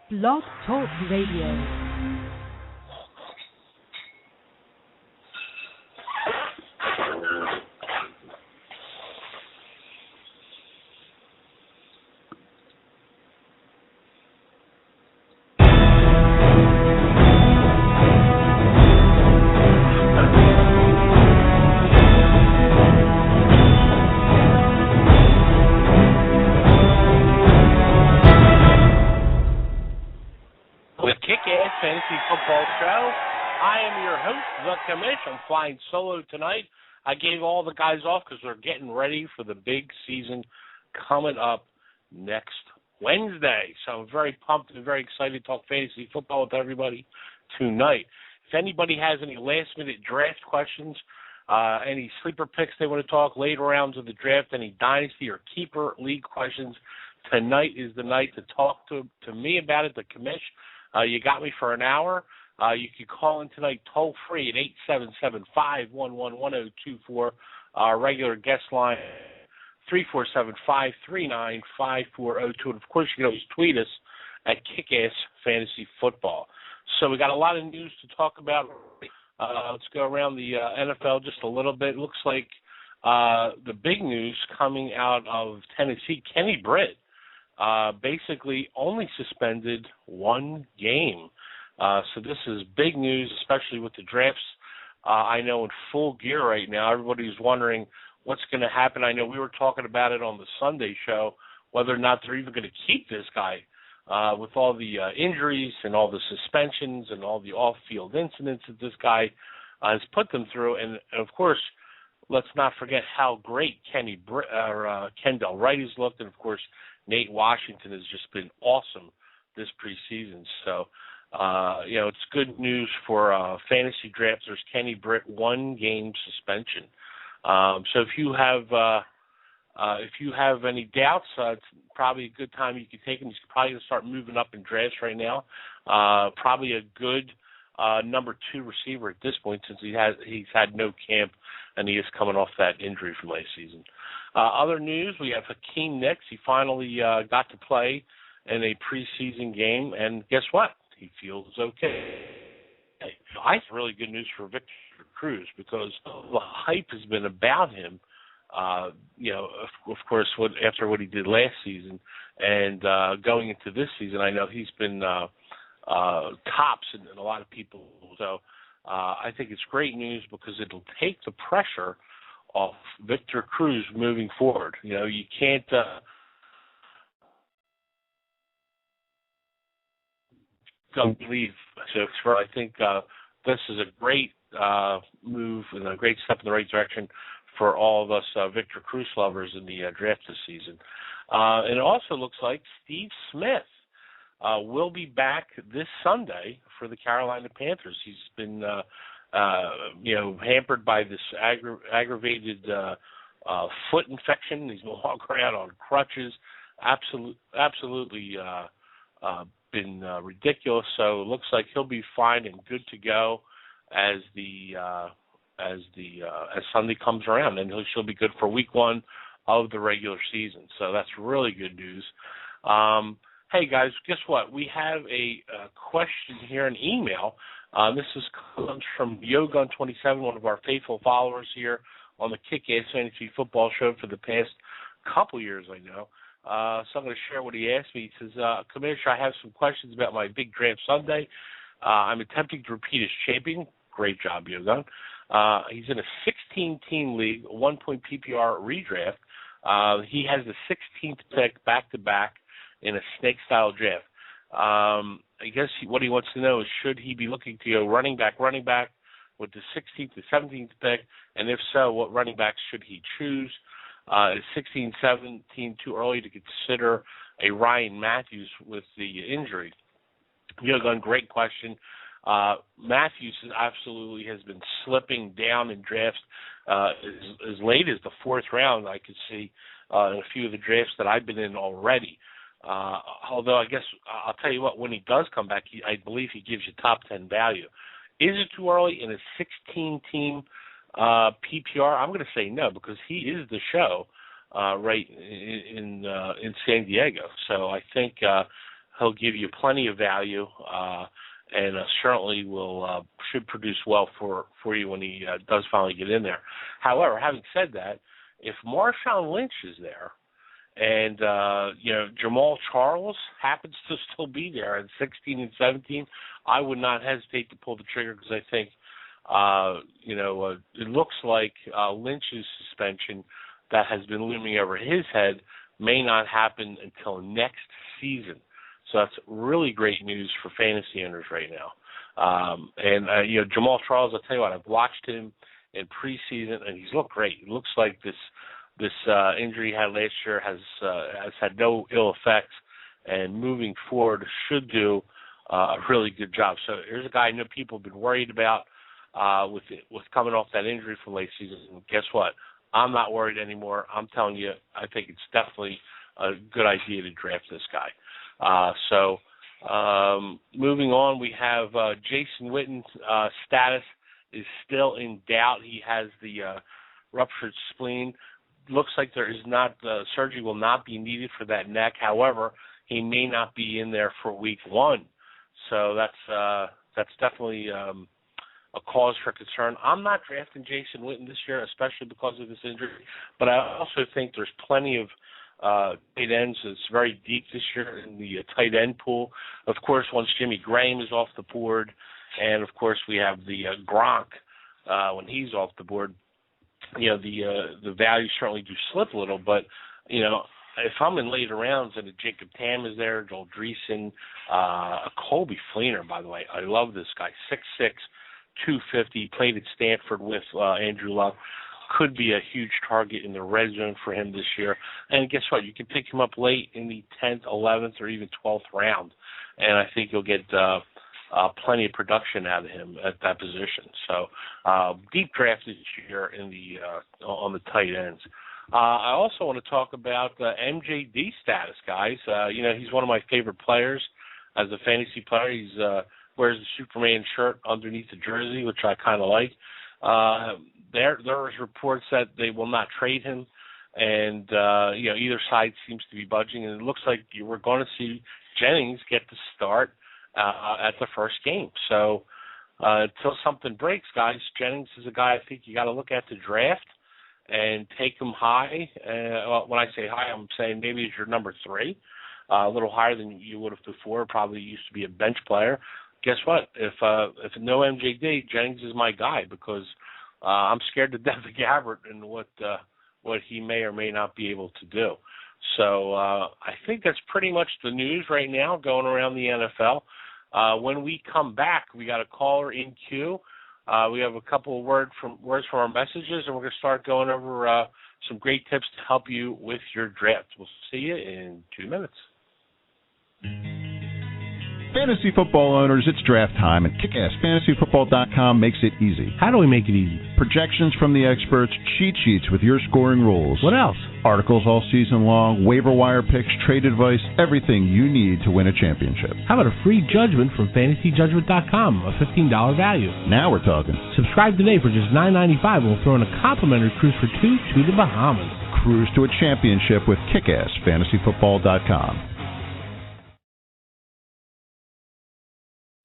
Blog Talk Radio. Fantasy Football Show. I am your host, The Commish. I'm flying solo tonight. I gave all the guys off because we're getting ready for the big season coming up next Wednesday. So I'm very pumped and very excited to talk fantasy football with everybody tonight. If anybody has any last-minute draft questions, any sleeper picks they want to talk, late rounds of the draft, any dynasty or keeper league questions, tonight is the night to talk to me about it, The Commish. You got me for an hour. You can call in tonight toll-free at 877-511-1024. Our regular guest line, 347-539-5402. And, of course, you can always tweet us at Kickass Fantasy Football. So we got a lot of news to talk about. Let's go around the NFL just a little bit. It looks like the big news coming out of Tennessee, Kenny Britt, basically only suspended one game. So this is big news, especially with the drafts, I know, in full gear right now. Everybody's wondering what's going to happen. I know we were talking about it on the Sunday show, whether or not they're even going to keep this guy with all the injuries and all the suspensions and all the off-field incidents that this guy has put them through. And of course, let's not forget how great Kendall Wright has looked, and of course, Nate Washington has just been awesome this preseason. So, it's good news for fantasy drafters. Kenny Britt, 1 game suspension. So if you have any doubts, it's probably a good time you can take him. He's probably going to start moving up in drafts right now. Probably a good number 2 receiver at this point, since he's had no camp and he is coming off that injury from last season. Other news, we have Hakeem Nicks. He finally got to play in a preseason game, and guess what? He feels okay. I think really good news for Victor Cruz, because the hype has been about him, of course, after what he did last season, and going into this season, I know he's been tops in a lot of people. So I think it's great news because it'll take the pressure off Victor Cruz moving forward. You can't leave. So I think this is a great move and a great step in the right direction for all of us Victor Cruz lovers in the draft this season. And it also looks like Steve Smith will be back this Sunday for the Carolina Panthers. He's been hampered by this aggravated foot infection. He's been walking around on crutches. Absolutely been ridiculous. So it looks like he'll be fine and good to go as Sunday comes around, and he'll be good for week 1 of the regular season. So that's really good news. Hey guys, guess what? We have a question here, an email. This comes from Yogun27, one of our faithful followers here on the Kick-Ass Fantasy Football Show for the past couple years, I know. So I'm going to share what he asked me. He says, Commissioner, I have some questions about my big draft Sunday. I'm attempting to repeat as champion. Great job, Yogun. He's in a 16-team league, 1-point PPR redraft. He has the 16th pick back-to-back in a snake-style draft. I guess what he wants to know is, should he be looking to go running back with the 16th to 17th pick, and if so, what running backs should he choose? Is 16, 17 too early to consider a Ryan Matthews with the injury? Yogun, great question. Matthews absolutely has been slipping down in drafts as late as the 4th round. I could see in a few of the drafts that I've been in already. Although I guess I'll tell you what, when he does come back, I believe he gives you top 10 value. Is it too early in a 16-team PPR? I'm going to say no, because he is the show right in San Diego. So I think he'll give you plenty of value, and certainly should produce well for you when he does finally get in there. However, having said that, if Marshawn Lynch is there, and Jamal Charles happens to still be there at 16 and 17, I would not hesitate to pull the trigger, because I think it looks like Lynch's suspension that has been looming over his head may not happen until next season. So that's really great news for fantasy owners right now. Jamal Charles, I'll tell you what, I've watched him in preseason, and he's looked great. It looks like this injury he had last year has had no ill effects, and moving forward should do a really good job. So here's a guy I know people have been worried about with coming off that injury from late season. And guess what? I'm not worried anymore. I'm telling you, I think it's definitely a good idea to draft this guy. Moving on, we have Jason Witten's status is still in doubt. He has the ruptured spleen. Looks like surgery will not be needed for that neck. However, he may not be in there for week 1. So that's definitely a cause for concern. I'm not drafting Jason Witten this year, especially because of this injury. But I also think there's plenty of tight ends. It's very deep this year in the tight end pool. Of course, once Jimmy Graham is off the board, and of course we have the Gronk when he's off the board, the values certainly do slip a little. But if I'm in later rounds and Jacob Tam is there, Joel Dreesen, Colby Fleener, by the way, I love this guy, 6'6", 250, played at Stanford with Andrew Luck. Could be a huge target in the red zone for him this year. And guess what? You can pick him up late in the 10th, 11th, or even 12th round, and I think you'll get plenty of production out of him at that position. So deep draft this year on the tight ends. I also want to talk about MJD status, guys. He's one of my favorite players as a fantasy player. He's wears the Superman shirt underneath the jersey, which I kind of like. There was reports that they will not trade him, and either side seems to be budging, and it looks like we're going to see Jennings get the start at the first game. So until something breaks, guys, Jennings is a guy I think you got to look at the draft and take him high. When I say high, I'm saying maybe he's your number 3, a little higher than you would have before. Probably used to be a bench player. Guess what? If no MJD, Jennings is my guy, because I'm scared to death of Gabbert and what he may or may not be able to do. So I think that's pretty much the news right now going around the NFL. When we come back, we got a caller in queue. We have a couple of words from our messages, and we're going to start going over some great tips to help you with your draft. We'll see you in 2 minutes. Fantasy football owners, it's draft time, and KickassFantasyFootball.com makes it easy. How do we make it easy? Projections from the experts, cheat sheets with your scoring rules. What else? Articles all season long, waiver wire picks, trade advice, everything you need to win a championship. How about a free judgment from FantasyJudgment.com, a $15 value? Now we're talking. Subscribe today for just $9.95, and we'll throw in a complimentary cruise for 2 to the Bahamas. Cruise to a championship with KickassFantasyFootball.com.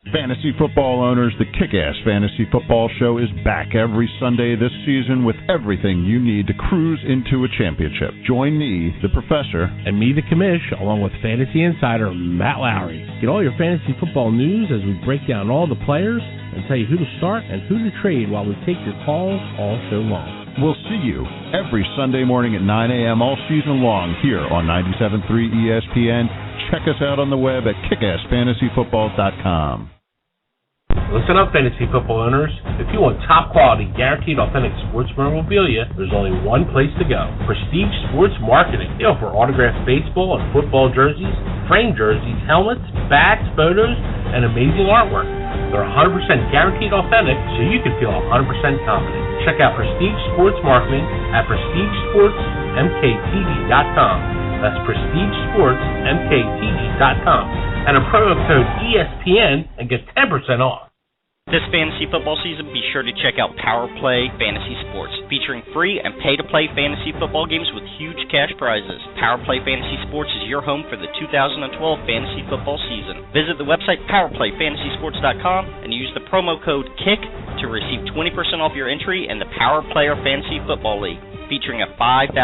Fantasy football owners, the Kick-Ass Fantasy Football Show is back every Sunday this season with everything you need to cruise into a championship. Join me, the professor, and me, the commish, along with fantasy insider Matt Lowry. Get all your fantasy football news as we break down all the players and tell you who to start and who to trade while we take your calls all show long. We'll see you every Sunday morning at 9 a.m. all season long here on 97.3 ESPN. Check us out on the web at KickassFantasyFootball.com. Listen up, fantasy football owners. If you want top quality, guaranteed authentic sports memorabilia, there's only one place to go. Prestige Sports Marketing. They offer autographed baseball and football jerseys, framed jerseys, helmets, bats, photos, and amazing artwork. They're 100% guaranteed authentic, so you can feel 100% confident. Check out Prestige Sports Marketing at PrestigeSportsMKTV.com. That's PrestigeSportsMKTV.com. And a promo code ESPN and get 10% off. This fantasy football season, be sure to check out Power Play Fantasy Sports, featuring free and pay-to-play fantasy football games with huge cash prizes. Power Play Fantasy Sports is your home for the 2012 fantasy football season. Visit the website PowerPlayFantasySports.com and use the promo code KICK to receive 20% off your entry in the Power Player Fantasy Football League, featuring a $5,000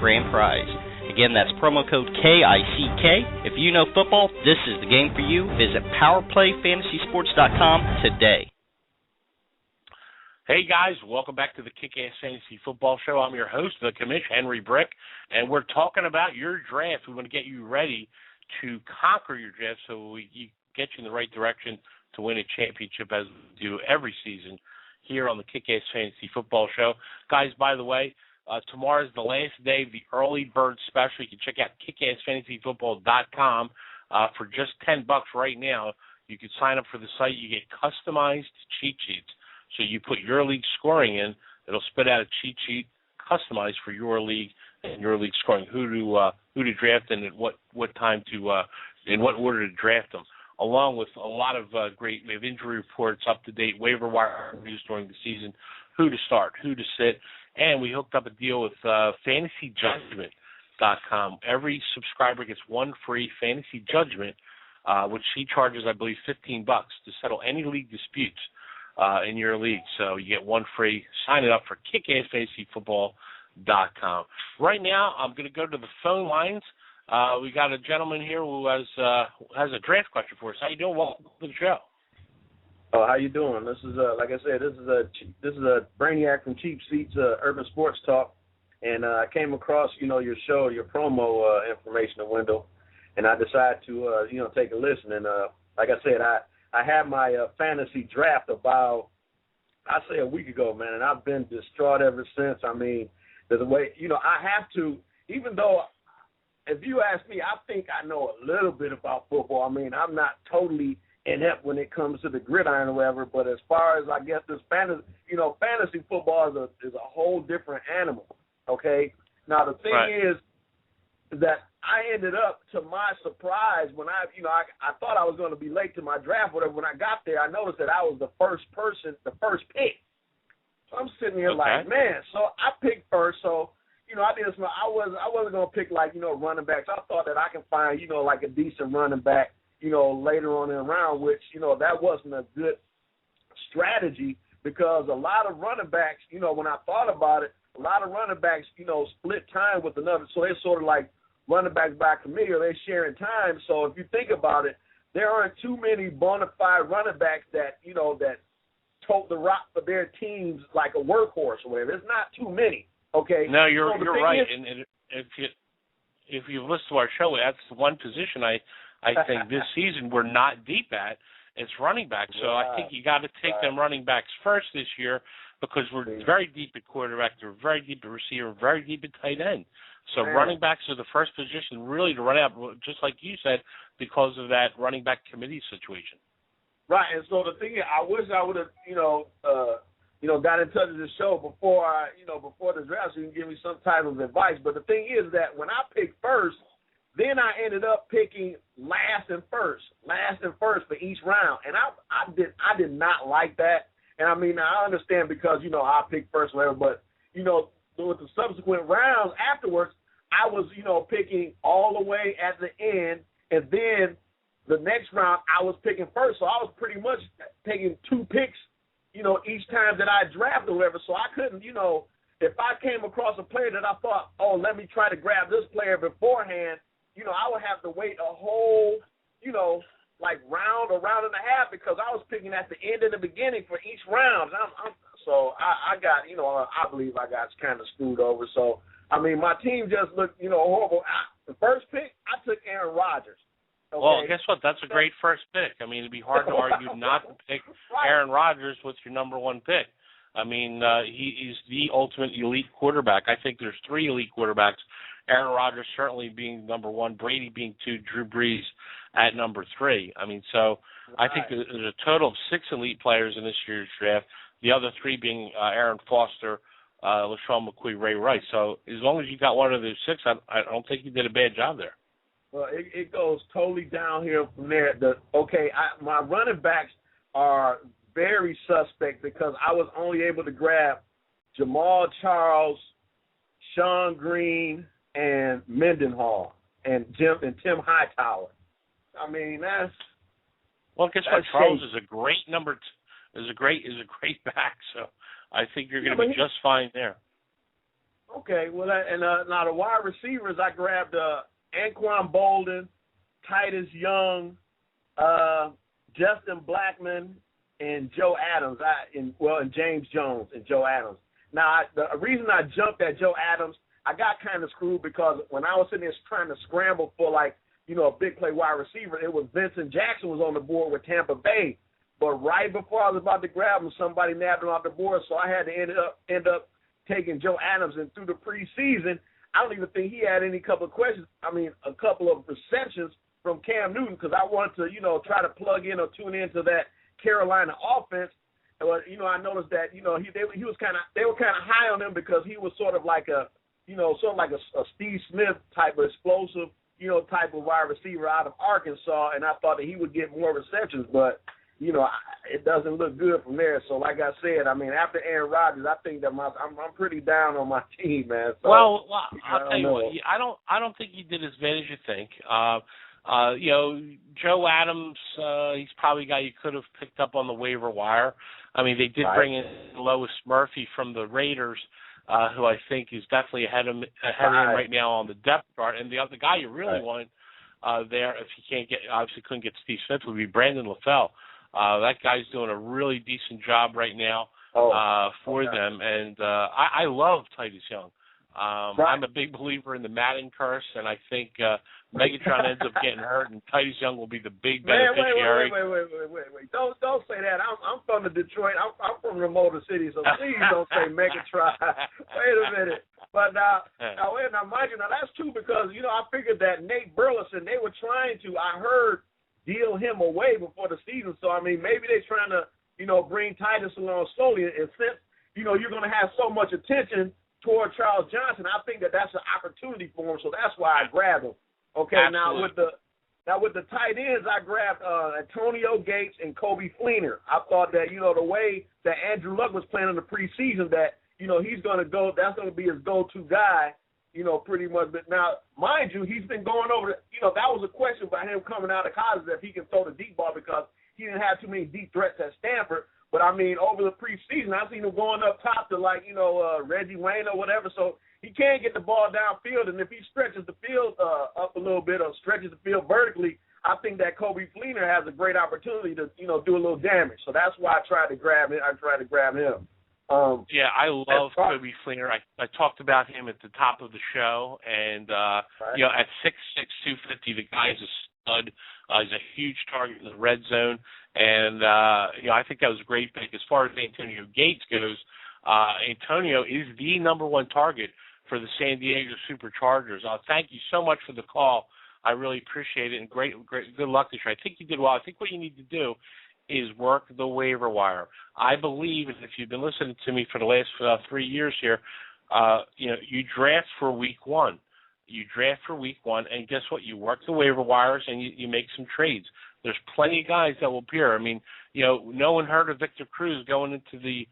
grand prize. Again, that's promo code KICK. If you know football, this is the game for you. Visit PowerPlayFantasySports.com today. Hey guys, welcome back to the Kick-Ass Fantasy Football Show. I'm your host, the Commish, Henry Brick, and we're talking about your draft. We want to get you ready to conquer your draft so we get you in the right direction to win a championship as we do every season here on the Kick-Ass Fantasy Football Show. Guys, by the way, tomorrow is the last day of the early bird special. You can check out kickassfantasyfootball.com for just $10 right now. You can sign up for the site. You get customized cheat sheets. So you put your league scoring in, it'll spit out a cheat sheet customized for your league and your league scoring, who to draft and at what time to in what order to draft them, along with a lot of great injury reports, up to date waiver wire news during the season, who to start, who to sit. And we hooked up a deal with FantasyJudgment.com. Every subscriber gets one free Fantasy Judgment, which he charges, I believe, $15 to settle any league disputes in your league. So you get one free. Sign it up for KickassFantasyFootball.com. Right now, I'm going to go to the phone lines. We got a gentleman here who has a draft question for us. How you doing? Welcome to the show. Oh, how you doing? This is like I said, this is a Brainiac from Cheap Seats, Urban Sports Talk, and I came across your show, your promo information window, and I decided to take a listen. And like I said, I had my fantasy draft about a week ago, man, and I've been distraught ever since. I mean, the way I have to, even though if you ask me, I think I know a little bit about football. I mean, I'm not totally inept when it comes to the gridiron or whatever, but as far as I guess this fantasy football is a whole different animal. Okay, now the thing is that I ended up, to my surprise, when I thought I was going to be late to my draft, whatever. When I got there, I noticed that I was the first pick. So I'm sitting here like, man. So I picked first. So I did this. I wasn't going to pick running backs. I thought that I can find like a decent running back later on in the round, which, that wasn't a good strategy because a lot of running backs, when I thought about it, a lot of running backs, split time with another. So they're sort of like running backs by committee, or they're sharing time. So if you think about it, there aren't too many bona fide running backs that, that tote the rock for their teams like a workhorse or whatever. There's not too many, okay? No, you're right. And if you've listened to our show, that's one position I think this season we're not deep at. It's running back. So I think you got to take them running backs first this year because we're very deep at quarterback, we're very deep at receiver, very deep at tight end. So running backs are the first position really to run out, just like you said, because of that running back committee situation. Right, and so the thing is, I wish I would have, got in touch with the show before the draft, so you can give me some type of advice. But the thing is that when I picked first, then I ended up picking last and first for each round, and I did not like that. And I mean, I understand because I picked first, whatever, but with the subsequent rounds afterwards, I was picking all the way at the end, and then the next round I was picking first, so I was pretty much taking two picks, each time that I drafted or whatever. So I couldn't, if I came across a player that I thought, oh, let me try to grab this player beforehand, I would have to wait a whole, like round or round and a half because I was picking at the end and the beginning for each round. So I got, I believe I got kind of screwed over. So, I mean, my team just looked, horrible. The first pick, I took Aaron Rodgers. Okay? Well, guess what? That's a great first pick. I mean, it'd be hard to argue not to pick Aaron Rodgers with your number one pick. I mean, he's the ultimate elite quarterback. I think there's three elite quarterbacks. Aaron Rodgers certainly being number one, Brady being two, Drew Brees at number three. I mean, so I think there's a total of 6 elite players in this year's draft, the other 3 being Aaron Foster, LaShawn McCoy, Ray Rice. So as long as you got one of those 6, I don't think you did a bad job there. Well, it goes totally downhill from there. My running backs are very suspect because I was only able to grab Jamal Charles, Sean Green, and Mendenhall, and Tim Hightower. I mean, that's guess what? Charles is a great is a great back. So I think you're going to be just fine there. Okay, well, now the wide receivers, I grabbed Anquan Bolden, Titus Young, Justin Blackman, and Joe Adams. And James Jones and Joe Adams. Now, the reason I jumped at Joe Adams, I got kind of screwed because when I was sitting there trying to scramble for, a big play wide receiver, it was Vincent Jackson was on the board with Tampa Bay. But right before I was about to grab him, somebody nabbed him off the board, so I had to end up taking Joe Adams. And through the preseason, I don't even think he had a couple of receptions from Cam Newton because I wanted to, try to plug in or tune into that Carolina offense. But, I noticed that, they were kind of high on him because he was sort of like a Steve Smith type of explosive, type of wide receiver out of Arkansas, and I thought that he would get more receptions, but, it doesn't look good from there. So, like I said, after Aaron Rodgers, I think that I'm pretty down on my team, man. So, I'll tell you what, I don't think he did as bad as you think. Joe Adams, he's probably a guy you could have picked up on the waiver wire. They did bring in Lois Murphy from the Raiders, who I think is definitely ahead of him right now on the depth chart. And the other guy you really want there, if you obviously couldn't get Steve Smith, would be Brandon LaFell. That guy's doing a really decent job right now for them. And I love Titus Young. I'm a big believer in the Madden curse, and I think Megatron ends up getting hurt, and Titus Young will be the big beneficiary. Wait. Don't say that. I'm from the Detroit. I'm from the Motor City, so please don't say Megatron. Wait a minute. But now, mind you, that's true because, I figured that Nate Burleson, they were trying to, I heard, deal him away before the season. So, maybe they're trying to, bring Titus along slowly. And since, you're going to have so much attention toward Charles Johnson, I think that that's an opportunity for him. So that's why I grabbed him. Okay, Absolutely. Now with the tight ends, I grabbed Antonio Gates and Coby Fleener. I thought that, the way that Andrew Luck was playing in the preseason, that, he's going to go, that's going to be his go-to guy, pretty much. But now, mind you, he's been going over, that was a question about him coming out of college, if he can throw the deep ball because he didn't have too many deep threats at Stanford. But, over the preseason, I've seen him going up top to, Reggie Wayne or whatever. So he can get the ball downfield. And if he stretches the field up a little bit or stretches the field vertically, I think that Coby Fleener has a great opportunity to, do a little damage. So that's why I tried to grab him. I love Coby Fleener. I talked about him at the top of the show. And, at 6'6", 250, the guy's a stud. He's a huge target in the red zone. And, I think that was a great pick. As far as Antonio Gates goes, Antonio is the number one target for the San Diego Superchargers. Thank you so much for the call. I really appreciate it, and great, good luck this year. I think you did well. I think what you need to do is work the waiver wire. I believe, and if you've been listening to me for the last 3 years here, you draft for week one. You draft for week one, and guess what? You work the waiver wires, and you make some trades. There's plenty of guys that will appear. No one heard of Victor Cruz going into the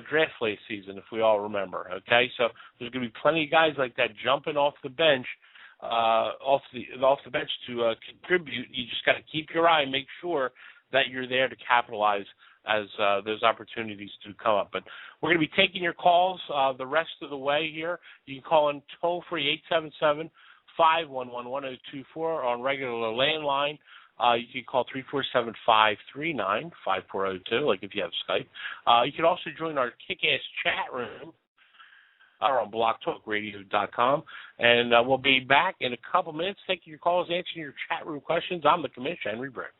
draft last season, if we all remember. Okay, so there's going to be plenty of guys like that jumping off the bench, off the bench to contribute. You just got to keep your eye and make sure that you're there to capitalize as those opportunities do come up. But we're going to be taking your calls the rest of the way here. You can call in toll-free 877-511-1024 on regular landline. You can call 347-539-5402, like if you have Skype. You can also join our kick-ass chat room on blogtalkradio.com. And we'll be back in a couple minutes taking your calls, answering your chat room questions. I'm the Commissioner, Henry Brick.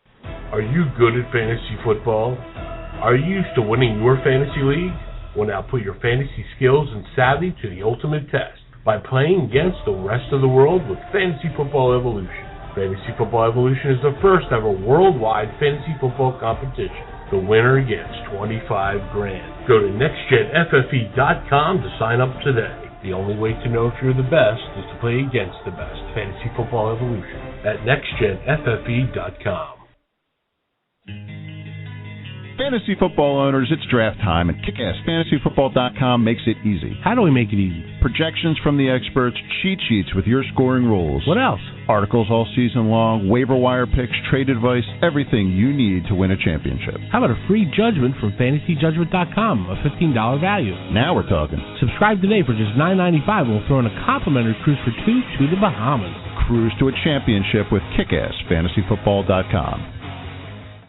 Are you good at fantasy football? Are you used to winning your fantasy league? Well, now put your fantasy skills and savvy to the ultimate test by playing against the rest of the world with Fantasy Football Evolution. Fantasy Football Evolution is the first ever worldwide fantasy football competition. The winner gets $25,000. Go to nextgenffe.com to sign up today. The only way to know if you're the best is to play against the best. Fantasy Football Evolution at nextgenffe.com. Fantasy football owners, it's draft time, and KickassFantasyFootball.com makes it easy. How do we make it easy? Projections from the experts, cheat sheets with your scoring rules. What else? Articles all season long, waiver wire picks, trade advice, everything you need to win a championship. How about a free judgment from FantasyJudgment.com, a $15 value? Now we're talking. Subscribe today for just $9.95 and we'll throw in a complimentary cruise for two to the Bahamas. Cruise to a championship with KickassFantasyFootball.com.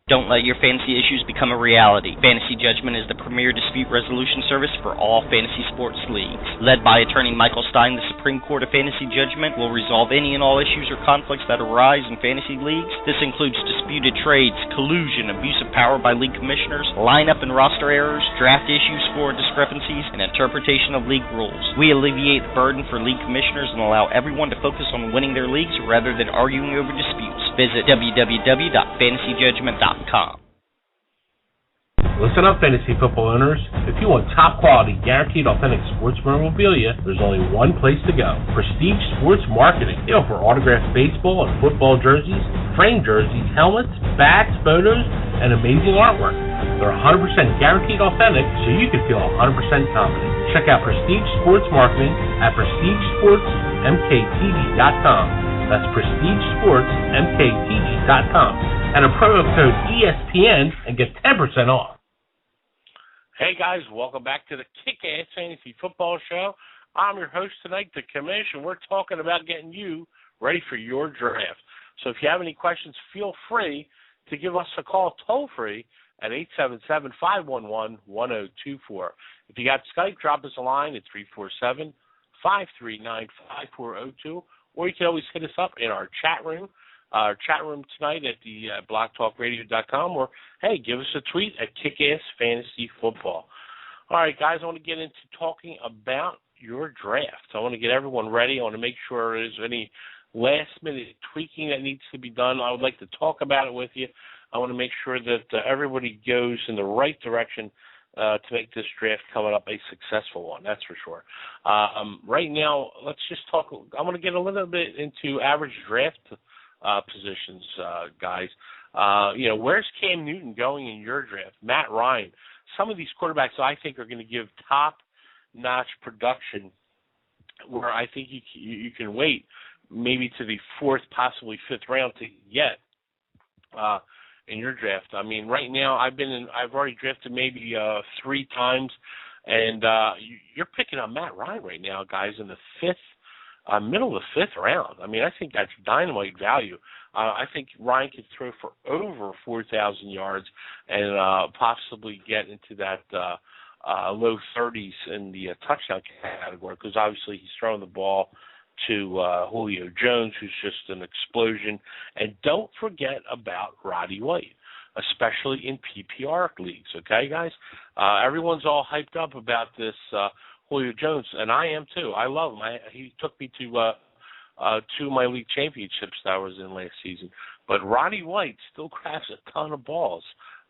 Don't let your fantasy issues become a reality. Fantasy Judgment is the premier dispute resolution service for all fantasy sports leagues. Led by attorney Michael Stein, the Supreme Court of Fantasy Judgment will resolve any and all issues or conflicts that arise in fantasy leagues. This includes disputed trades, collusion, abuse of power by league commissioners, lineup and roster errors, draft issues, score discrepancies, and interpretation of league rules. We alleviate the burden for league commissioners and allow everyone to focus on winning their leagues rather than arguing over disputes. Visit www.fantasyjudgment.com. Listen up, fantasy football owners. If you want top quality, guaranteed authentic sports memorabilia, there's only one place to go. Prestige Sports Marketing. They offer autographed baseball and football jerseys, framed jerseys, helmets, bats, photos, and amazing artwork. They're 100% guaranteed authentic, so you can feel 100% confident. Check out Prestige Sports Marketing at PrestigeSportsMKTV.com. That's PrestigeSportsMKTV.com. And a promo code ESPN and get 10% off. Hey guys, welcome back to the Kick-Ass Fantasy Football Show. I'm your host tonight, The Commish, and we're talking about getting you ready for your draft. So if you have any questions, feel free to give us a call toll-free at 877-511-1024. If you got Skype, drop us a line at 347-539-5402, or you can always hit us up in our chat room. Our chat room tonight at the blogtalkradio.com, or, hey, give us a tweet at Kick-Ass Fantasy Football. All right, guys, I want to get into talking about your draft. I want to get everyone ready. I want to make sure there's any last-minute tweaking that needs to be done. I would like to talk about it with you. I want to make sure that everybody goes in the right direction to make this draft coming up a successful one, that's for sure. Right now, let's just talk. I want to get a little bit into average draft positions, guys. Where's Cam Newton going in your draft? Matt Ryan. Some of these quarterbacks I think are going to give top-notch production where I think you can wait maybe to the fourth, possibly fifth round to get in your draft. I mean, right now I've already drafted maybe 3 times, and you're picking up Matt Ryan right now, guys, in the middle of the fifth round. I mean, I think that's dynamite value. I think Ryan could throw for over 4,000 yards and possibly get into that low 30s in the touchdown category, because obviously he's throwing the ball to Julio Jones, who's just an explosion. And don't forget about Roddy White, especially in PPR leagues, okay, guys? Everyone's all hyped up about this Julio Jones, and I am too. I love him. He took me to 2 of my league championships that I was in last season. But Roddy White still grabs a ton of balls,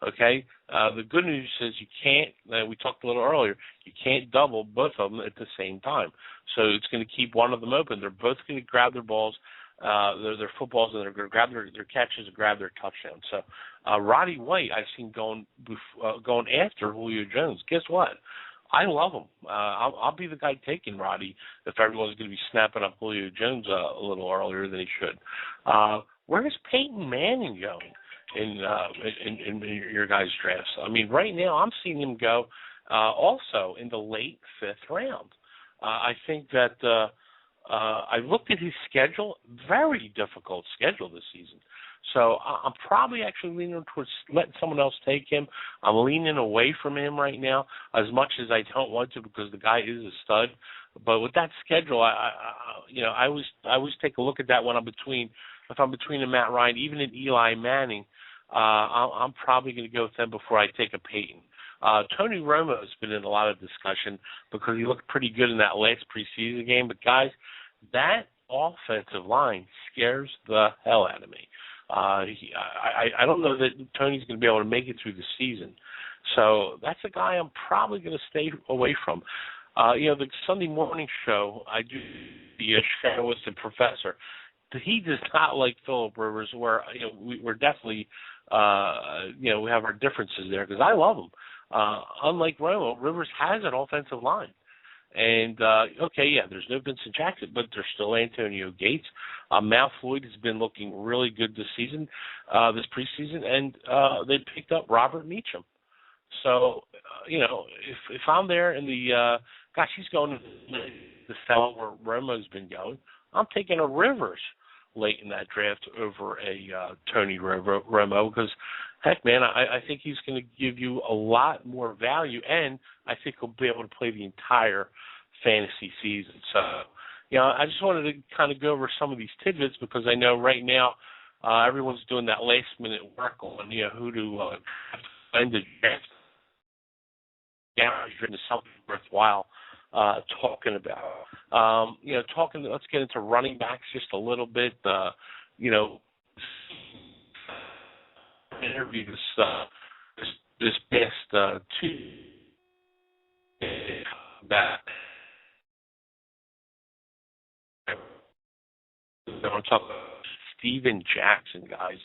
okay? The good news is you can't, we talked a little earlier, you can't double both of them at the same time. So it's going to keep one of them open. They're both going to grab their balls, their footballs, and they're going to grab their catches and grab their touchdowns. So Roddy White, I've seen going after Julio Jones. Guess what? I love him. I'll be the guy taking Roddy if everyone's going to be snapping up Julio Jones a little earlier than he should. Where's Peyton Manning going in your guys' drafts? I mean, right now I'm seeing him go also in the late fifth round. I think that I looked at his schedule, very difficult schedule this season. So I'm probably actually leaning towards letting someone else take him. I'm leaning away from him right now as much as I don't want to, because the guy is a stud. But with that schedule, I always take a look at that when if I'm between a Matt Ryan, even an Eli Manning, I'm probably going to go with them before I take a Peyton. Tony Romo has been in a lot of discussion because he looked pretty good in that last preseason game. But guys, that offensive line scares the hell out of me. I don't know that Tony's going to be able to make it through the season. So that's a guy I'm probably going to stay away from. The Sunday morning show, I do the show with the professor. he does not like Phillip Rivers. Where we're definitely we have our differences there because I love him. Unlike Romo, Rivers has an offensive line. And, there's no Vincent Jackson, but there's still Antonio Gates. Mal Floyd has been looking really good this season, this preseason, and they picked up Robert Meacham. So, if I'm there in the, he's going to the cell where Romo's been going, I'm taking a Rivers late in that draft over a Tony Romo because, heck, man, I think he's going to give you a lot more value, and I think he'll be able to play the entire fantasy season. So, I just wanted to kind of go over some of these tidbits because I know right now everyone's doing that last-minute work on, who to end the draft. Into something worthwhile talking about. Let's get into running backs just a little bit. Interview this past Tuesday about I want to talk about Steven Jackson, guys.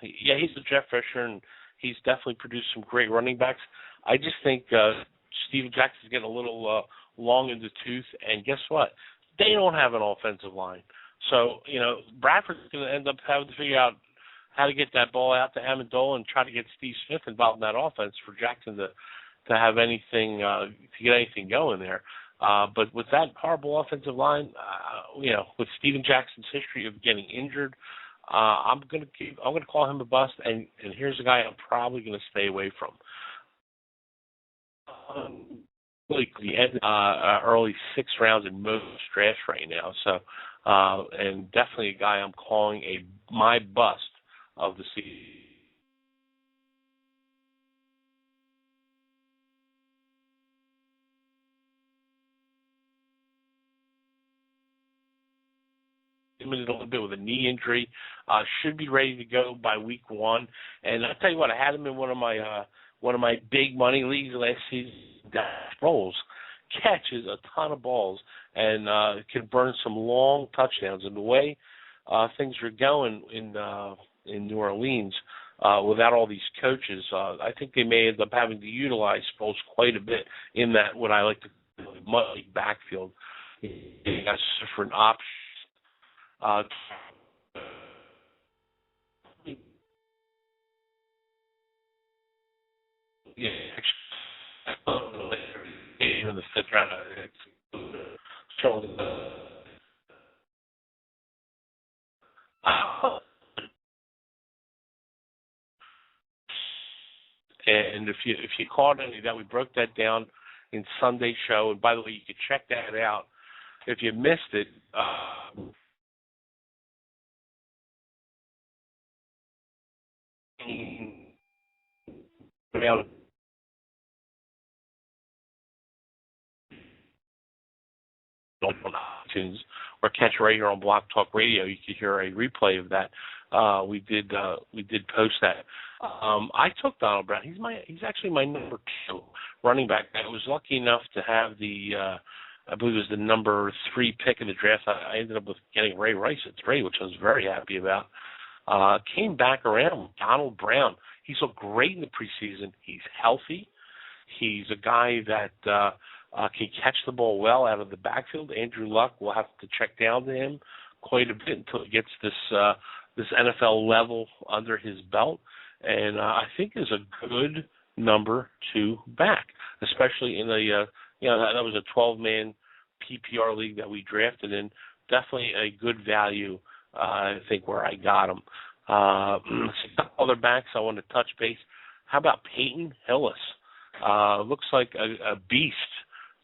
He's a Jeff Fisher, and he's definitely produced some great running backs. I just think Steven Jackson's getting a little long in the tooth, and guess what? They don't have an offensive line. So, Bradford's going to end up having to figure out how to get that ball out to Amendola and try to get Steve Smith involved in that offense for Jackson to have anything, to get anything going there. But with that horrible offensive line, with Steven Jackson's history of getting injured, I'm going to call him a bust. And here's a guy I'm probably going to stay away from. Early 6th rounds in most drafts right now. So, and definitely a guy I'm calling my bust of the season. A little bit with a knee injury, should be ready to go by week 1. And I tell you what, I had him in one of my big money leagues last season. Rolls, catches a ton of balls, and can burn some long touchdowns. And the way things are going in New Orleans without all these coaches, I think they may end up having to utilize Sproles quite a bit in that what I like to call the muddy backfield. That's different options. In the 5th round, and if you caught any of that, we broke that down in Sunday's show. And by the way, you can check that out if you missed it. On iTunes or catch right here on Block Talk Radio. You can hear a replay of that. We did post that. I took Donald Brown. He's actually my number 2 running back. I was lucky enough to have the I believe it was the number 3 pick in the draft. I ended up with getting Ray Rice at 3, which I was very happy about. Came back around with Donald Brown. He's looked great in the preseason. He's healthy. He's a guy that can catch the ball well out of the backfield. Andrew Luck will have to check down to him quite a bit until he gets this NFL level under his belt. And I think is a good number 2 back, especially in that was a 12-man PPR league that we drafted in. Definitely a good value, I think, where I got him. Other backs I want to touch base. How about Peyton Hillis? Looks like a beast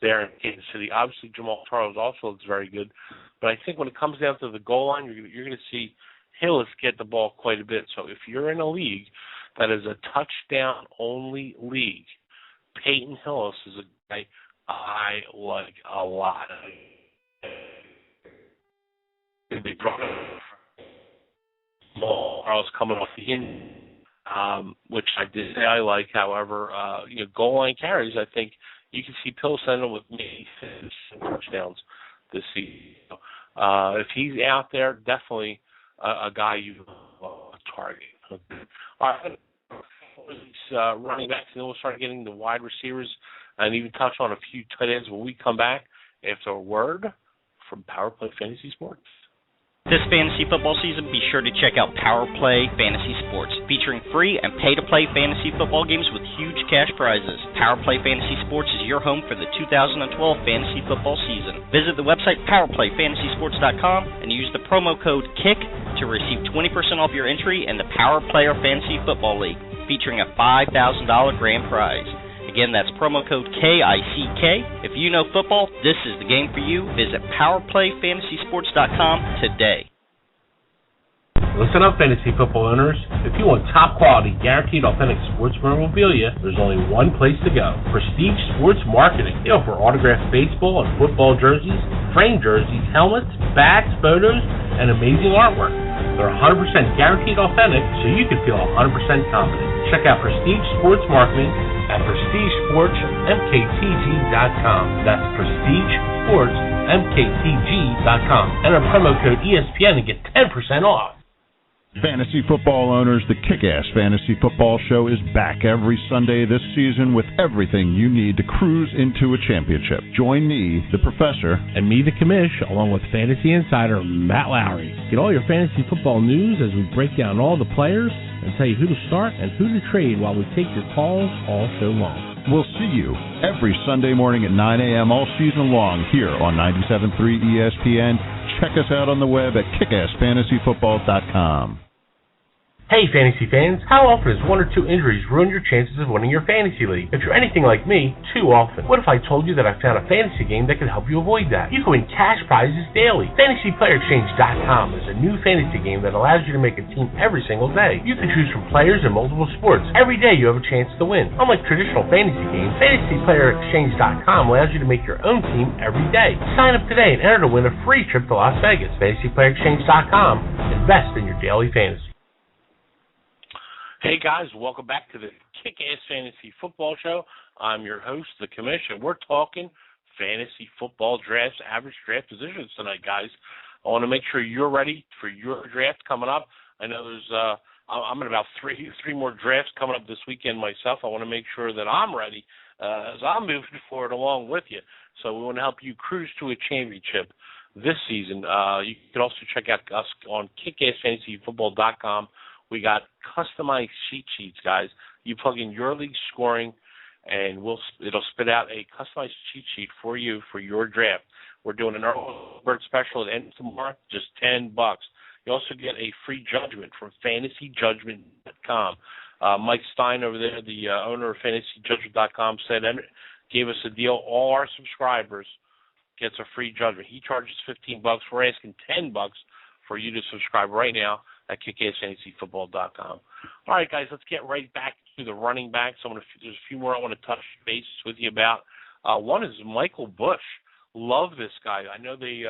there in Kansas City. Obviously, Jamal Charles also looks very good. But I think when it comes down to the goal line, you're going to see Hillis get the ball quite a bit. So if you're in a league that is a touchdown-only league, Peyton Hillis is a guy I like a lot. They brought Charles coming off the end, which I like. However, goal line carries, I think you can see Pill send them with maybe 6 touchdowns this season. if he's out there, definitely a guy you target. Okay. All right. Running backs, and then we'll start getting the wide receivers and even touch on a few tight ends when we come back after a word from Power Play Fantasy Sports. This fantasy football season, be sure to check out Power Play Fantasy Sports, featuring free and pay-to-play fantasy football games with huge cash prizes. Power Play Fantasy Sports is your home for the 2012 fantasy football season. Visit the website powerplayfantasysports.com and use the promo code KICK to receive 20% off your entry in the Power Player Fantasy Football League, featuring a $5,000 grand prize. Again, that's promo code KICK. If you know football, this is the game for you. Visit powerplayfantasysports.com today. Listen up, fantasy football owners. If you want top quality, guaranteed authentic sports memorabilia, there's only one place to go. Prestige Sports Marketing. They offer autographed baseball and football jerseys, framed jerseys, helmets, bats, photos, and amazing artwork. They're 100% guaranteed authentic, so you can feel 100% confident. Check out Prestige Sports Marketing at PrestigeSportsMKTG.com. That's PrestigeSportsMKTG.com. Enter promo code ESPN and get 10% off. Fantasy football owners, the Kick-Ass Fantasy Football Show is back every Sunday this season with everything you need to cruise into a championship. Join me, the Professor, and me, the Commish, along with fantasy insider Matt Lowry. Get all your fantasy football news as we break down all the players and tell you who to start and who to trade while we take your calls all show long. We'll see you every Sunday morning at 9 a.m. all season long here on 97.3 ESPN. Check us out on the web at kickassfantasyfootball.com. Hey fantasy fans, how often does one or two injuries ruin your chances of winning your fantasy league? If you're anything like me, too often. What if I told you that I found a fantasy game that could help you avoid that? You can win cash prizes daily. FantasyPlayerExchange.com is a new fantasy game that allows you to make a team every single day. You can choose from players in multiple sports. Every day you have a chance to win. Unlike traditional fantasy games, FantasyPlayerExchange.com allows you to make your own team every day. Sign up today and enter to win a free trip to Las Vegas. FantasyPlayerExchange.com. Invest in your daily fantasy. Hey guys, welcome back to the Kick-Ass Fantasy Football Show. I'm your host, the Commissioner. We're talking fantasy football drafts, average draft positions tonight, guys. I want to make sure you're ready for your draft coming up. I know there's I'm in about three more drafts coming up this weekend myself. I want to make sure that I'm ready as I'm moving forward along with you. So we want to help you cruise to a championship this season. You can also check out us on kickassfantasyfootball.com. We got customized cheat sheets, guys. You plug in your league scoring, and it'll spit out a customized cheat sheet for you for your draft. We're doing an early bird special at end tomorrow, just $10. You also get a free judgment from FantasyJudgment.com. Mike Stein over there, the owner of FantasyJudgment.com, gave us a deal. All our subscribers gets a free judgment. He charges $15. We're asking $10 for you to subscribe right now at kickassfantasyfootball.com. All right, guys, let's get right back to the running backs. There's a few more I want to touch base with you about. One is Michael Bush. Love this guy. I know they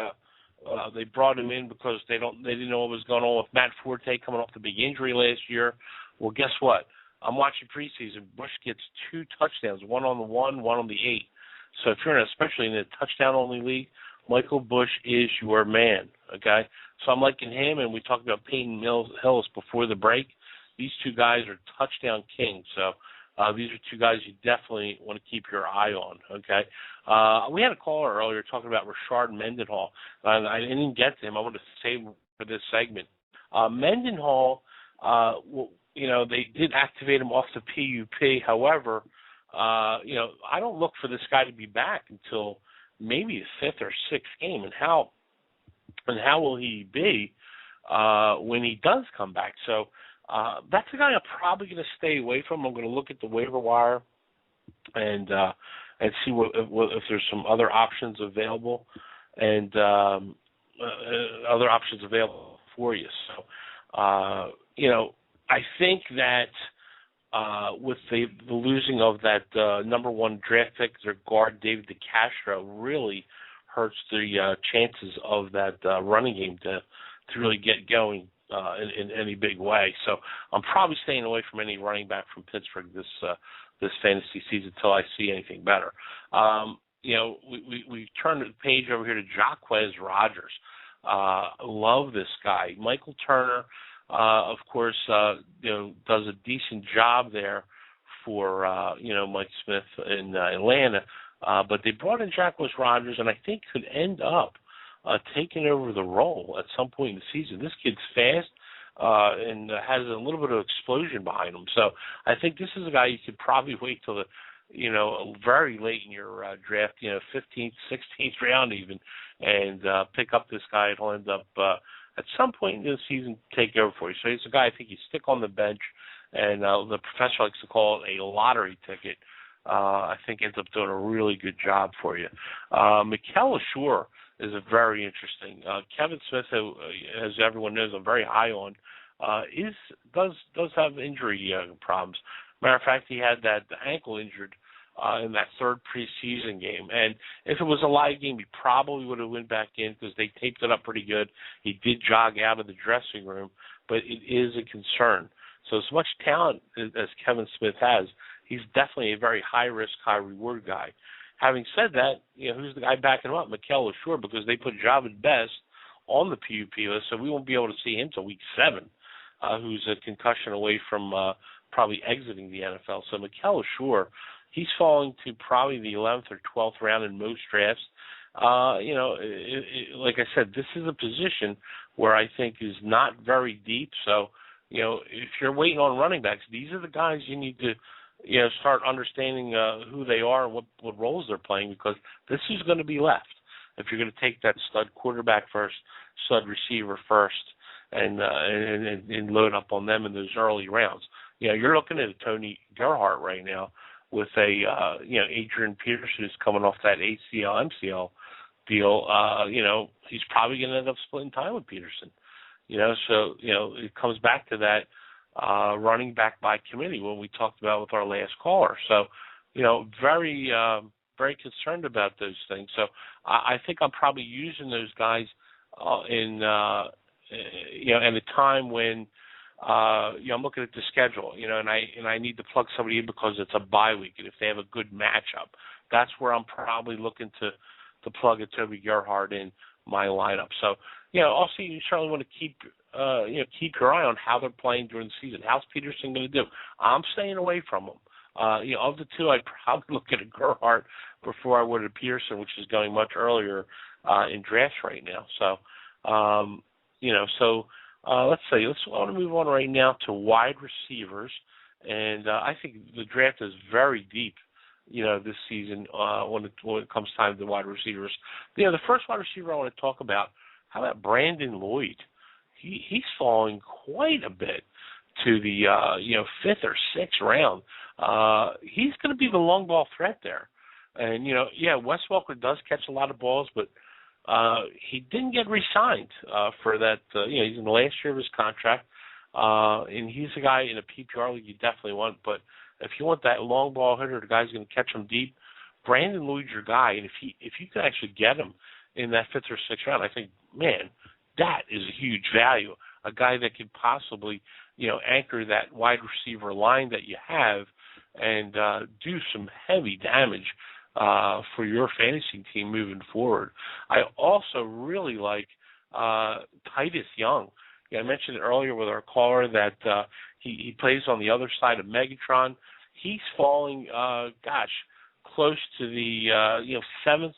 brought him in because they didn't know what was going on with Matt Forte coming off the big injury last year. Well, guess what? I'm watching preseason. Bush gets 2 touchdowns, one on the 1, one on the 8. So if you're especially in a touchdown-only league, Michael Bush is your man, okay? So I'm liking him, and we talked about Peyton Hillis before the break. These two guys are touchdown kings, so these are two guys you definitely want to keep your eye on, okay? We had a caller earlier talking about Rashard Mendenhall, and I didn't get to him. I wanted to save for this segment. Mendenhall, they did activate him off the PUP. However, I don't look for this guy to be back until maybe the 5th or 6th game, and how will he be when he does come back? So that's the guy I'm probably going to stay away from. I'm going to look at the waiver wire and see if there's some other options available and other options available for you. So I think that with the losing of that number 1 draft pick, their guard David DeCastro really hurts the chances of that running game to really get going in any big way. So I'm probably staying away from any running back from Pittsburgh this fantasy season until I see anything better. We turn the page over here to Jacquez Rodgers. Love this guy. Michael Turner, of course, does a decent job there for, Mike Smith in Atlanta. But they brought in Jacqueline Rogers, and I think could end up taking over the role at some point in the season. This kid's fast and has a little bit of explosion behind him. So I think this is a guy you could probably wait till the, very late in your draft, 15th, 16th round even, and pick up this guy. It'll end up at some point in the season take over for you. So he's a guy I think you stick on the bench, and the professor likes to call it a lottery ticket. I think ends up doing a really good job for you. Mikel Ashur is a very interesting. Kevin Smith, who, as everyone knows, I'm very high on, does have injury problems. Matter of fact, he had that ankle injured in that third preseason game, and if it was a live game, he probably would have went back in because they taped it up pretty good. He did jog out of the dressing room, but it is a concern. So as much talent as Kevin Smith has, he's definitely a very high-risk, high-reward guy. Having said that, who's the guy backing him up? Mikel Ashur, because they put Javid Best on the PUP list, so we won't be able to see him till week 7, who's a concussion away from probably exiting the NFL. So Mikel Ashur, he's falling to probably the 11th or 12th round in most drafts. Like I said, this is a position where I think is not very deep. So, if you're waiting on running backs, these are the guys you need to, start understanding who they are and what roles they're playing, because this is going to be left. If you're going to take that stud quarterback first, stud receiver first, and load up on them in those early rounds. You're looking at a Tony Gerhart right now with a Adrian Peterson who's coming off that ACL MCL deal. He's probably going to end up splitting time with Peterson. So it comes back to that running back by committee when we talked about with our last caller. So very very concerned about those things. So I think I'm probably using those guys in at a time when I'm looking at the schedule, and I need to plug somebody in because it's a bye week, and if they have a good matchup, that's where I'm probably looking to plug a Toby Gerhart in my lineup. So, also you certainly want to keep your eye on how they're playing during the season. How's Peterson going to do? I'm staying away from him. Of the two, I'd probably look at a Gerhart before I would at Peterson, which is going much earlier in drafts right now. So, let's see. I want to move on right now to wide receivers, and I think the draft is very deep, this season when it comes time to wide receivers. The first wide receiver I want to talk about, how about Brandon Lloyd? He's falling quite a bit to the 5th or 6th round. He's going to be the long ball threat there, and Wes Welker does catch a lot of balls, but he didn't get re-signed for that. He's in the last year of his contract, and he's a guy in a PPR league you definitely want. But if you want that long ball hitter, the guy's going to catch him deep, Brandon Lloyd's your guy. And if you can actually get him in that 5th or 6th round, I think, man, that is a huge value. A guy that could possibly, anchor that wide receiver line that you have and do some heavy damage for your fantasy team moving forward. I also really like Titus Young. I mentioned earlier with our caller that he plays on the other side of Megatron. He's falling, close to the 7th,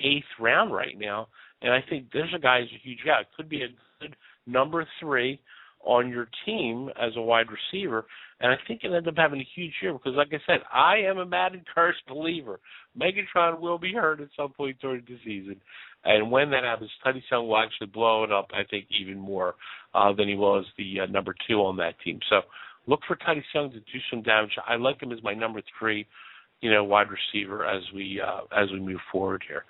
8th round right now, and I think there's a guy who's a huge guy. It could be a good number 3 on your team as a wide receiver, and I think it ended up having a huge year because, like I said, I am a Madden Curse believer. Megatron will be hurt at some point during the season, and when that happens, Titus Young will actually blow it up, I think, even more than he was the number 2 on that team. So look for Titus Young to do some damage. I like him as my number 3, wide receiver as we move forward here.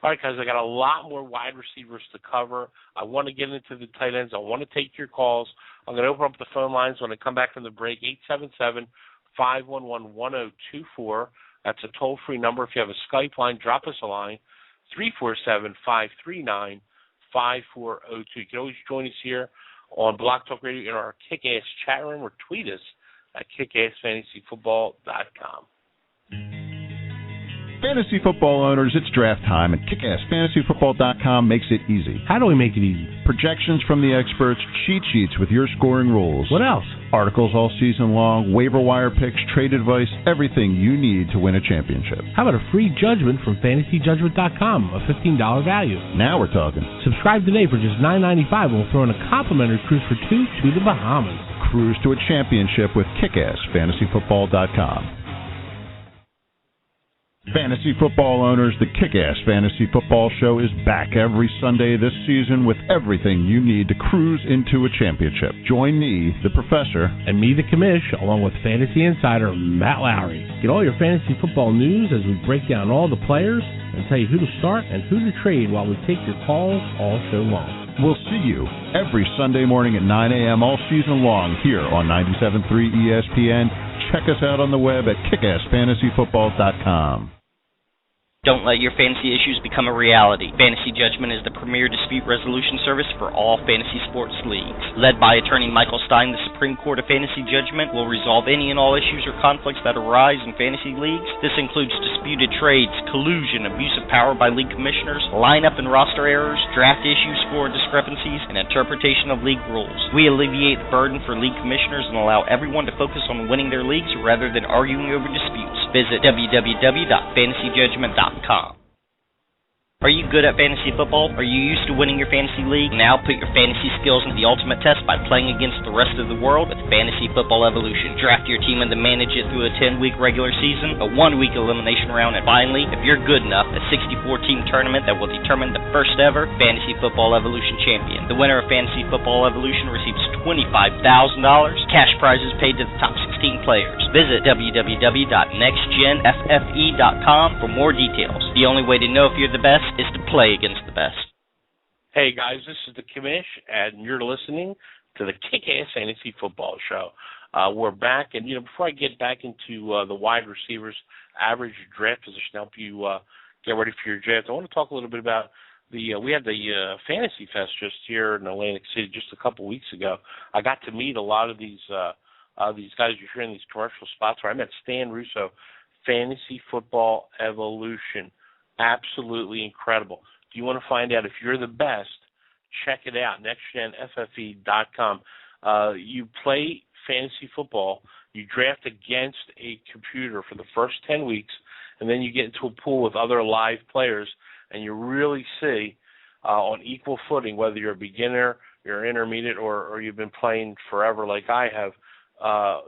All right, guys, I got a lot more wide receivers to cover. I want to get into the tight ends. I want to take your calls. I'm going to open up the phone lines when I come back from the break, 877-511-1024. That's a toll-free number. If you have a Skype line, drop us a line, 347-539-5402. You can always join us here on Blog Talk Radio in our Kick-Ass chat room or tweet us at kickassfantasyfootball.com. Fantasy football owners, it's draft time, and KickassFantasyFootball.com makes it easy. How do we make it easy? Projections from the experts, cheat sheets with your scoring rules. What else? Articles all season long, waiver wire picks, trade advice, everything you need to win a championship. How about a free judgment from FantasyJudgment.com, a $15 value? Now we're talking. Subscribe today for just $9.95 and we'll throw in a complimentary cruise for two to the Bahamas. Cruise to a championship with KickassFantasyFootball.com. Fantasy football owners, the Kick-Ass Fantasy Football Show is back every Sunday this season with everything you need to cruise into a championship. Join me, the professor, and me, the commish, along with fantasy insider Matt Lowry. Get all your fantasy football news as we break down all the players and tell you who to start and who to trade while we take your calls all show long. We'll see you every Sunday morning at 9 a.m. all season long here on 97.3 ESPN. Check us out on the web at KickassFantasyFootball.com. Don't let your fantasy issues become a reality. Fantasy Judgment is the premier dispute resolution service for all fantasy sports leagues. Led by attorney Michael Stein, the Supreme Court of Fantasy Judgment will resolve any and all issues or conflicts that arise in fantasy leagues. This includes disputed trades, collusion, abuse of power by league commissioners, lineup and roster errors, draft issues, score discrepancies, and interpretation of league rules. We alleviate the burden for league commissioners and allow everyone to focus on winning their leagues rather than arguing over disputes. Visit www.fantasyjudgment.com. Are you good at fantasy football? Are you used to winning your fantasy league? Now put your fantasy skills into the ultimate test by playing against the rest of the world with Fantasy Football Evolution. Draft your team and then manage it through a 10-week regular season, a 1-week elimination round, and finally, if you're good enough, a 64-team tournament that will determine the first ever Fantasy Football Evolution champion. The winner of Fantasy Football Evolution receives $25,000, cash prizes paid to the top 16 players. Visit www.nextgenffe.com for more details. The only way to know if you're the best is to play against the best. Hey guys, this is the Commish, and you're listening to the Kick-Ass Fantasy Football Show. We're back, and before I get back into the wide receivers' average draft position, help you get ready for your draft, I want to talk a little bit about we had the Fantasy Fest just here in Atlantic City just a couple weeks ago. I got to meet a lot of these guys you're hearing these commercial spots where I met Stan Russo, Fantasy Football Evolution. Absolutely incredible. Do you want to find out if you're the best? Check it out, nextgenffe.com. You play fantasy football, you draft against a computer for the first 10 weeks, and then you get into a pool with other live players, and you really see on equal footing, whether you're a beginner, you're intermediate, or you've been playing forever like I have,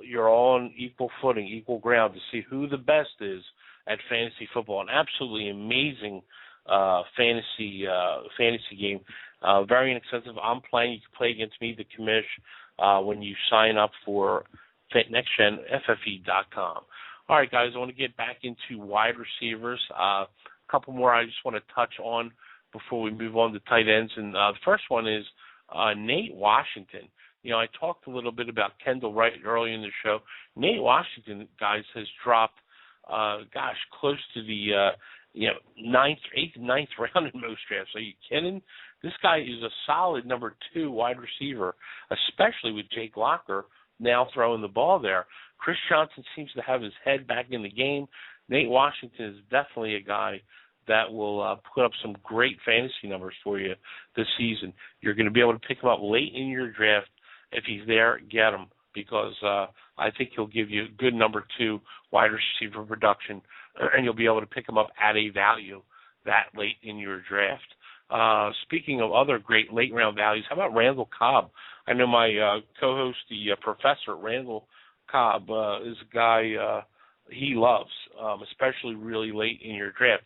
you're all on equal footing, equal ground to see who the best is at fantasy football. An absolutely amazing fantasy game. Very inexpensive. I'm playing. You can play against me, the Commish, when you sign up for nextgenffe.com. All right, guys, I want to get back into wide receivers. A couple more I just want to touch on before we move on to tight ends. And the first one is Nate Washington. I talked a little bit about Kendall Wright earlier in the show. Nate Washington, guys, has dropped close to the 8th, 9th round in most drafts. Are you kidding? This guy is a solid number 2 wide receiver, especially with Jake Locker now throwing the ball there. Chris Johnson seems to have his head back in the game. Nate Washington is definitely a guy that will put up some great fantasy numbers for you this season. You're going to be able to pick him up late in your draft. If he's there, get him, because I think he'll give you a good number 2 wide receiver production, and you'll be able to pick him up at a value that late in your draft. Speaking of other great late-round values, how about Randall Cobb? I know my co-host, the professor, Randall Cobb, is a guy he loves, especially really late in your draft.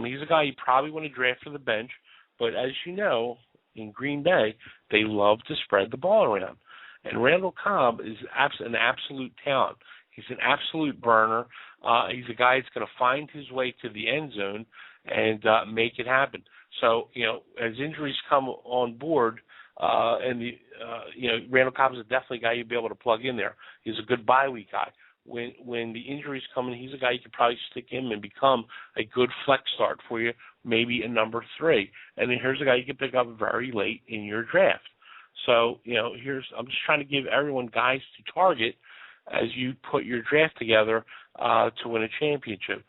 He's a guy you probably want to draft for the bench, but as you know, in Green Bay, they love to spread the ball around. And Randall Cobb is an absolute talent. He's an absolute burner. He's a guy that's going to find his way to the end zone and make it happen. So, as injuries come on board, Randall Cobb is definitely a guy you'll be able to plug in there. He's a good bye week guy. When the injuries come in, he's a guy you could probably stick him and become a good flex start for you, maybe a number 3. And then here's a guy you can pick up very late in your draft. So, I'm just trying to give everyone guys to target as you put your draft together to win a championship.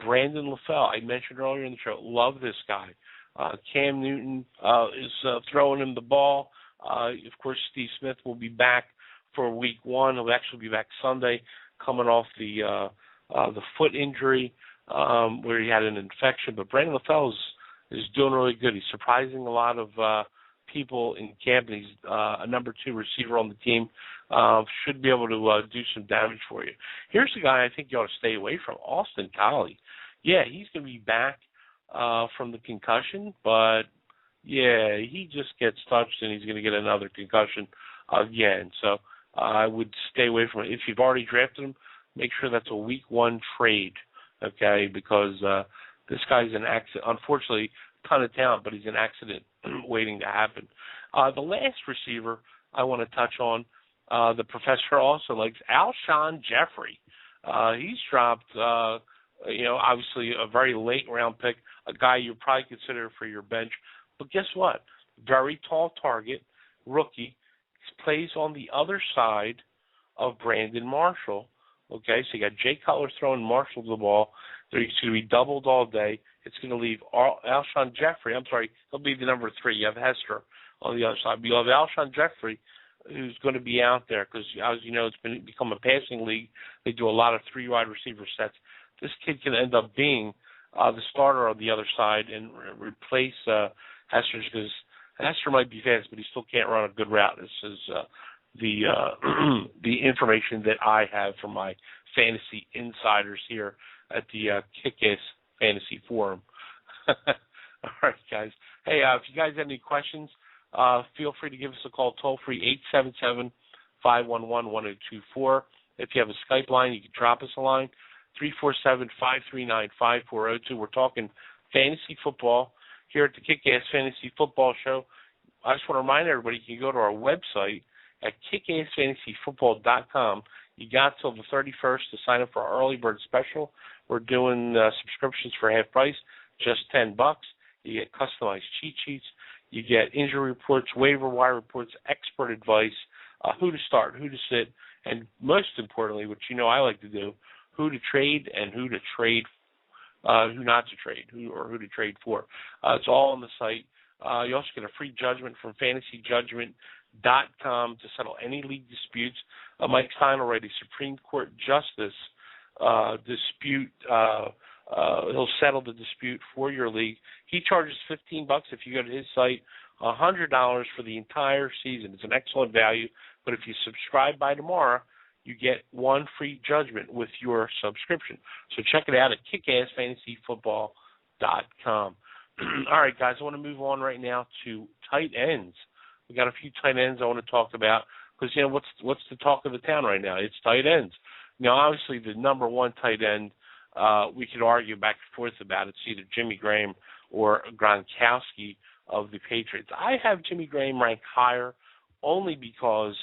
Brandon LaFell, I mentioned earlier in the show, love this guy. Cam Newton is throwing him the ball. Of course, Steve Smith will be back for week 1. He'll actually be back Sunday, coming off the foot injury where he had an infection. But Brandon LaFell is doing really good. He's surprising a lot of people in camp, and he's a number 2 receiver on the team. Should be able to do some damage for you. Here's the guy I think you ought to stay away from, Austin Collie. Yeah, he's going to be back from the concussion, but yeah, he just gets touched and he's going to get another concussion again. So I would stay away from it. If you've already drafted him, make sure that's a week 1 trade, okay? Because this guy's an accident. Unfortunately, ton of talent, but he's an accident waiting to happen. The last receiver I want to touch on, the professor also likes, Alshon Jeffrey. He's dropped, obviously a very late round pick, a guy you probably consider for your bench. But guess what? Very tall target, rookie, plays on the other side of Brandon Marshall. Okay, so you got Jay Cutler throwing Marshall the ball. It's going to be doubled all day. It's going to leave Alshon Jeffrey. I'm sorry, he'll be the number 3. You have Hester on the other side. But you'll have Alshon Jeffrey, who's going to be out there because, as you know, it's become a passing league. They do a lot of 3 wide receiver sets. This kid can end up being the starter on the other side and replace Hester, because Hester might be fast, but he still can't run a good route. This is the information that I have from my fantasy insiders here at the Kick-Ass Fantasy Forum. All right, guys. Hey, if you guys have any questions, feel free to give us a call toll-free, 877-511-1024. If you have a Skype line, you can drop us a line, 347-539-5402. We're talking fantasy football here at the Kick-Ass Fantasy Football Show. I just want to remind everybody you can go to our website at kickassfantasyfootball.com. You got till the 31st to sign up for our early bird special. We're doing subscriptions for half price, just $10. You get customized cheat sheets. You get injury reports, waiver wire reports, expert advice, who to start, who to sit, and most importantly, which you know I like to do, who to trade and who to trade, who not to trade, who to trade for. It's all on the site. You also get a free judgment from fantasyjudgment.com to settle any league disputes. Mike Stein, already Supreme Court Justice dispute. He'll settle the dispute for your league. He charges $15 if you go to his site, $100 for the entire season. It's an excellent value, but if you subscribe by tomorrow, you get 1 free judgment with your subscription. So check it out at kickassfantasyfootball.com. All right, guys, I want to move on right now to tight ends. We got a few tight ends I want to talk about because, what's the talk of the town right now? It's tight ends. Now, obviously, the number 1 tight end, we could argue back and forth about. It's either Jimmy Graham or Gronkowski of the Patriots. I have Jimmy Graham ranked higher only because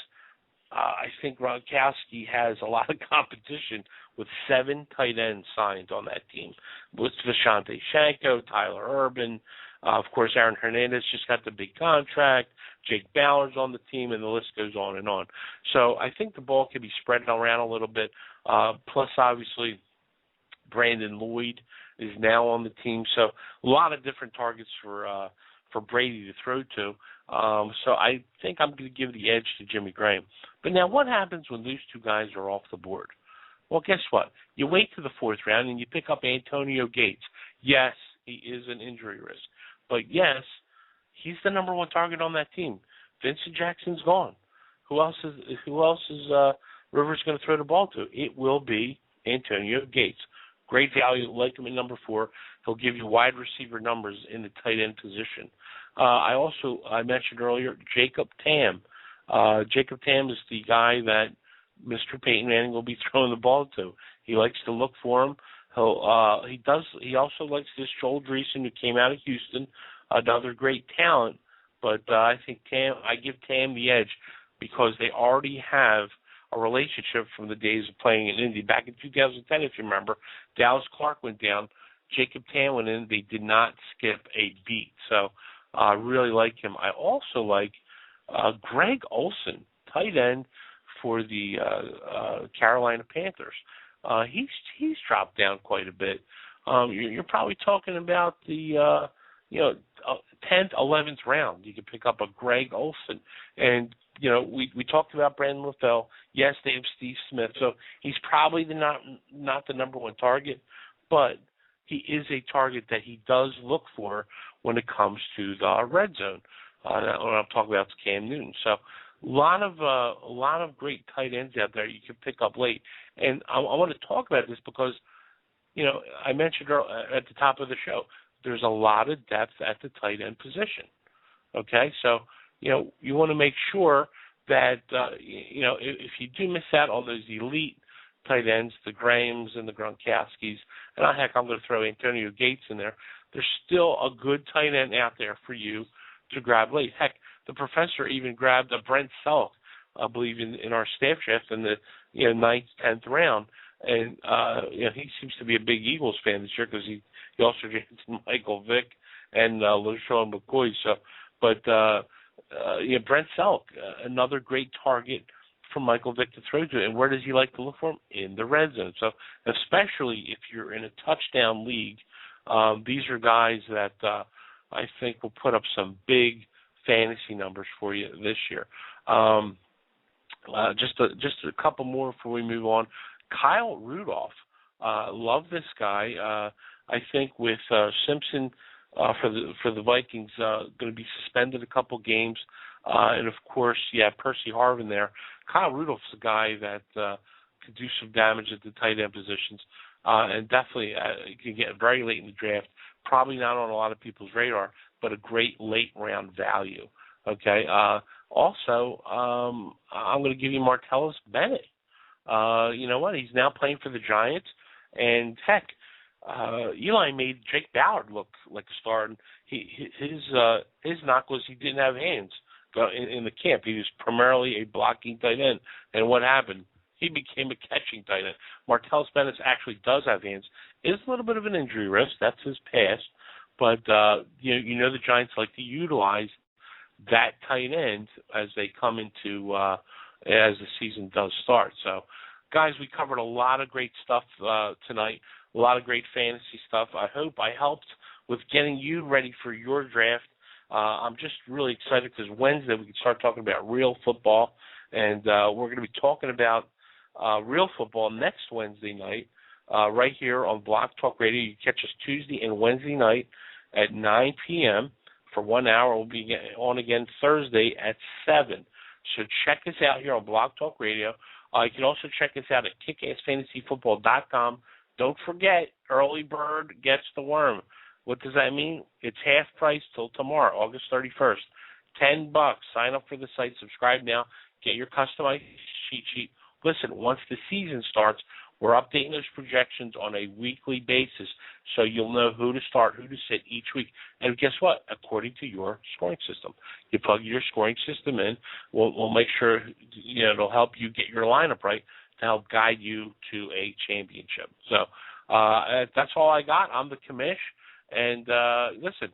I think Gronkowski has a lot of competition with 7 tight ends signed on that team. With Vishawnte Shanko, Tyler Urban, of course, Aaron Hernandez just got the big contract. Jake Ballard's on the team, and the list goes on and on. So I think the ball can be spread around a little bit. Plus, obviously, Brandon Lloyd is now on the team. So a lot of different targets for Brady to throw to. So I think I'm going to give the edge to Jimmy Graham. But now what happens when these 2 guys are off the board? Well, guess what? You wait to the 4th round and you pick up Antonio Gates. Yes, he is an injury risk. But yes, he's the number 1 target on that team. Vincent Jackson's gone. Who else is Rivers going to throw the ball to? It will be Antonio Gates. Great value, like him at number 4. He'll give you wide receiver numbers in the tight end position. I mentioned earlier Jacob Tam. Jacob Tam is the guy that Mr. Peyton Manning will be throwing the ball to. He likes to look for him. He also likes this Joel Dreesen, who came out of Houston, another great talent. But I think I give Tam the edge because they already have a relationship from the days of playing in Indy. Back in 2010, if you remember, Dallas Clark went down, Jacob Tam went in. They did not skip a beat. So I really like him. I also like Greg Olsen, tight end for the Carolina Panthers. He's dropped down quite a bit. You're probably talking about the 10th, 11th round. You could pick up a Greg Olsen, and we talked about Brandon LaFell. Yes, they have Steve Smith, so he's probably not the number one target, but he is a target that he does look for when it comes to the red zone. What I'm talking about is Cam Newton. So a lot of great tight ends out there you can pick up late, and I want to talk about this because I mentioned at the top of the show there's a lot of depth at the tight end position. Okay, so you want to make sure that if you do miss out on those elite tight ends, the Grahams and the Gronkowskis, and heck, I'm going to throw Antonio Gates in there. There's still a good tight end out there for you to grab late. Heck, the professor even grabbed a Brent Selleck, I believe, in our staff draft in the 9th, 10th round, and he seems to be a big Eagles fan this year because he also drafted Michael Vick and LaShawn McCoy. So, but Brent Selleck, another great target for Michael Vick to throw to. And where does he like to look for him? In the red zone. So especially if you're in a touchdown league, these are guys that I think will put up some big fantasy numbers for you this year. Just a couple more before we move on. Kyle Rudolph. Love this guy. I think with Simpson for the Vikings going to be suspended a couple games, and of course you have Percy Harvin there. Kyle Rudolph's a guy that could do some damage at the tight end positions, and definitely can get very late in the draft. Probably not on a lot of people's radar, but a great late round value. Okay. Also, I'm going to give you Martellus Bennett. You know what? He's now playing for the Giants, and heck, Eli made Jake Ballard look like a star. And his knock was he didn't have hands in the camp. He was primarily a blocking tight end, and what happened? He became a catching tight end. Martellus Bennett actually does have hands. Is a little bit of an injury risk. That's his past, but the Giants like to utilize that tight end as they come into as the season does start. So, guys, we covered a lot of great stuff tonight. A lot of great fantasy stuff. I hope I helped with getting you ready for your draft. I'm just really excited because Wednesday we can start talking about real football, and we're going to be talking about real football next Wednesday night right here on Block Talk Radio. You catch us Tuesday and Wednesday night at 9 p.m. for 1 hour. We'll be on again Thursday at 7. So check us out here on Block Talk Radio. You can also check us out at kickassfantasyfootball.com. Don't forget, early bird gets the worm. What does that mean? It's half price till tomorrow, August 31st. $10. Sign up for the site. Subscribe now. Get your customized cheat sheet. Listen, once the season starts, we're updating those projections on a weekly basis, so you'll know who to start, who to sit each week. And guess what? According to your scoring system. You plug your scoring system in. We'll make sure it'll help you get your lineup right to help guide you to a championship. So that's all I got. I'm the commish. And listen,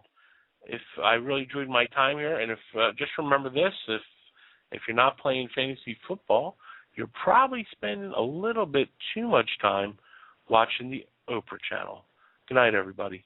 if I really enjoyed my time here, and if just remember this, if you're not playing fantasy football, you're probably spending a little bit too much time watching the Oprah channel. Good night, everybody.